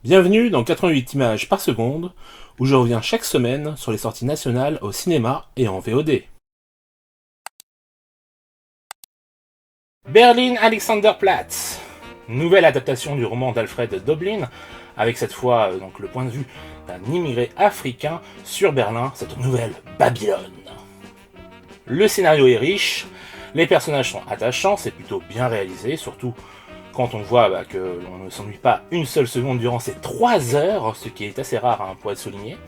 Bienvenue dans 88 images par seconde, où je reviens chaque semaine sur les sorties nationales au cinéma et en VOD. Berlin Alexanderplatz, nouvelle adaptation du roman d'Alfred Döblin, avec cette fois donc le point de vue d'un immigré africain sur Berlin, cette nouvelle Babylone. Le scénario est riche, les personnages sont attachants, c'est plutôt bien réalisé, surtout quand on voit que l'on ne s'ennuie pas une seule seconde durant ces 3 heures, ce qui est assez rare pour être souligné.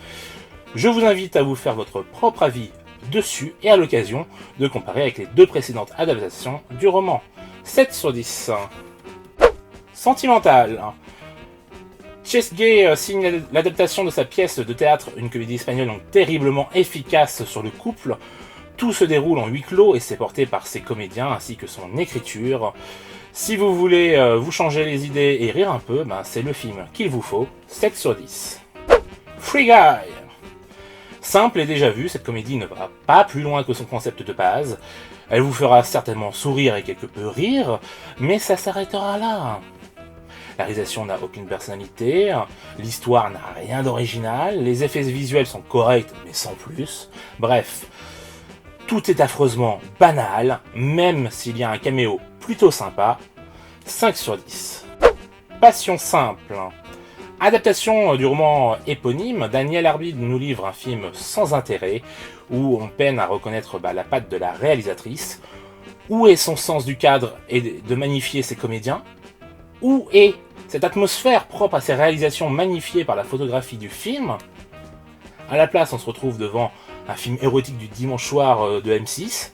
Je vous invite à vous faire votre propre avis dessus et à l'occasion de comparer avec les 2 précédentes adaptations du roman. 7 sur 10. Sentimental. Chesgay signe l'adaptation de sa pièce de théâtre, une comédie espagnole donc terriblement efficace sur le couple. Tout se déroule en huis clos et c'est porté par ses comédiens ainsi que son écriture. Si vous voulez vous changer les idées et rire un peu, c'est le film qu'il vous faut, 7 sur 10. Free Guy. Simple et déjà vu, cette comédie ne va pas plus loin que son concept de base. Elle vous fera certainement sourire et quelque peu rire, mais ça s'arrêtera là. La réalisation n'a aucune personnalité, l'histoire n'a rien d'original, les effets visuels sont corrects mais sans plus. Bref, tout est affreusement banal, même s'il y a un caméo plutôt sympa. 5 sur 10. Passion simple. Adaptation du roman éponyme, Daniel Arbid nous livre un film sans intérêt, où on peine à reconnaître la patte de la réalisatrice. Où est son sens du cadre et de magnifier ses comédiens? Où est cette atmosphère propre à ces réalisations magnifiées par la photographie du film? À la place, on se retrouve devant un film érotique du dimanche soir de M6.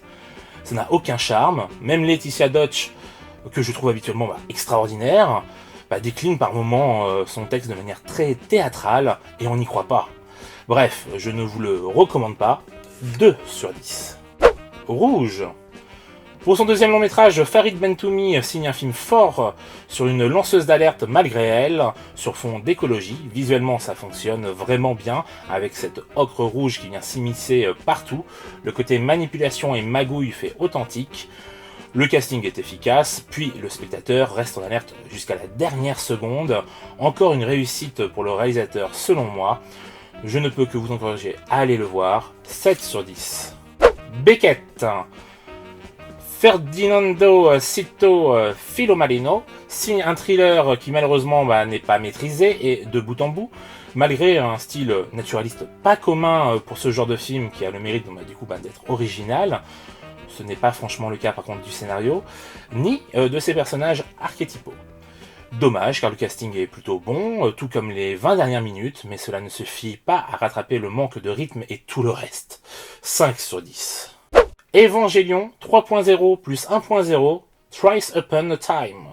Ça n'a aucun charme. Même Laetitia Deutsch, que je trouve habituellement extraordinaire, décline par moments son texte de manière très théâtrale et on n'y croit pas. Bref, je ne vous le recommande pas. 2 sur 10. Rouge. Pour son deuxième long métrage, Farid Bentoumi signe un film fort sur une lanceuse d'alerte malgré elle, sur fond d'écologie. Visuellement, ça fonctionne vraiment bien, avec cette ocre rouge qui vient s'immiscer partout. Le côté manipulation et magouille fait authentique. Le casting est efficace, puis le spectateur reste en alerte jusqu'à la dernière seconde. Encore une réussite pour le réalisateur selon moi. Je ne peux que vous encourager à aller le voir. 7 sur 10. Beckett. Ferdinando Cito Filomarino signe un thriller qui malheureusement n'est pas maîtrisé et de bout en bout, malgré un style naturaliste pas commun pour ce genre de film qui a le mérite d'être original. Ce n'est pas franchement le cas par contre du scénario, ni de ses personnages archétypaux. Dommage car le casting est plutôt bon, tout comme les 20 dernières minutes, mais cela ne suffit pas à rattraper le manque de rythme et tout le reste. 5 sur 10. Evangelion 3.0 plus 1.0, Thrice Upon a Time.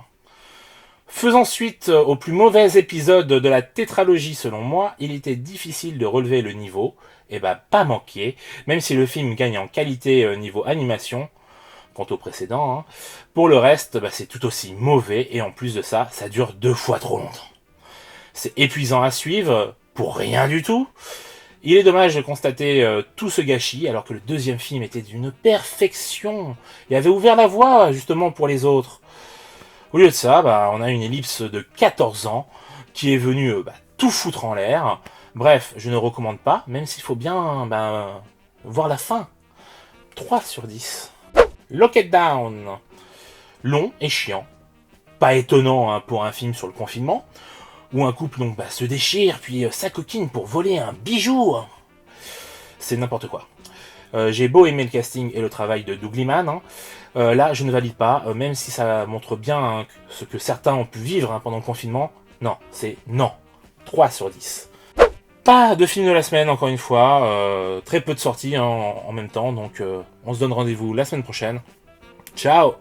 Faisant suite au plus mauvais épisode de la tétralogie selon moi, il était difficile de relever le niveau, et pas manqué, même si le film gagne en qualité niveau animation, quant au précédent. Pour le reste, c'est tout aussi mauvais, et en plus de ça, ça dure 2 fois trop longtemps. C'est épuisant à suivre, pour rien du tout. Il est dommage de constater tout ce gâchis, alors que le deuxième film était d'une perfection, et avait ouvert la voie justement pour les autres. Au lieu de ça, on a une ellipse de 14 ans, qui est venue tout foutre en l'air. Bref, je ne recommande pas, même s'il faut bien voir la fin. 3 sur 10. Lock It Down. Long et chiant. Pas étonnant pour un film sur le confinement, où un couple se déchire, puis s'acoquine pour voler un bijou. C'est n'importe quoi. J'ai beau aimer le casting et le travail de Doug Liman, là je ne valide pas, même si ça montre bien ce que certains ont pu vivre pendant le confinement. Non, c'est non. 3 sur 10. Pas de film de la semaine, encore une fois. Très peu de sorties en même temps, donc on se donne rendez-vous la semaine prochaine. Ciao!